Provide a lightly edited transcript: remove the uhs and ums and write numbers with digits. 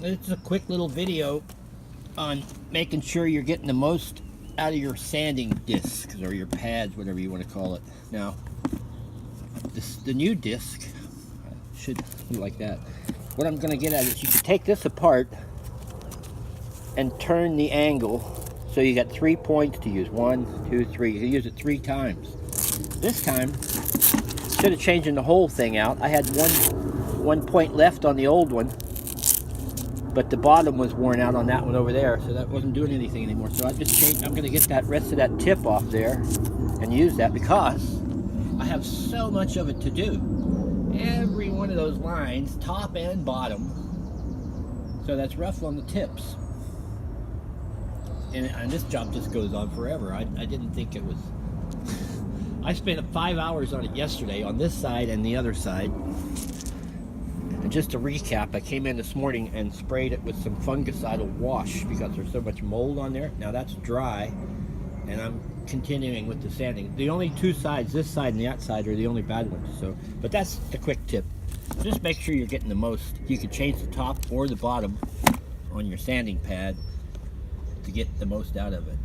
It's a quick little video on making sure you're getting the most out of your sanding discs or your pads, whatever you want to call it. Now, the new disc should be like that. What I'm going to get at is you can take this apart and turn the angle so you got 3 points to use. 1, 2, 3. You can use it 3 times. This time, instead of changing the whole thing out, I had one point left on the old one, but the bottom was worn out on that one over there, so that wasn't doing anything anymore. So I just changed. I'm going to get that rest of that tip off there and use that because I have so much of it to do. Every one of those lines, top and bottom, so that's rough on the tips. And this job just goes on forever. I didn't think it was. I spent 5 hours on it yesterday on this side and the other side. And just to recap, I came in this morning and sprayed it with some fungicidal wash because there's so much mold on there. Now that's dry, and I'm continuing with the sanding. The only 2 sides, this side and that side, are the only bad ones. So, but that's the quick tip. Just make sure you're getting the most. You can change the top or the bottom on your sanding pad to get the most out of it.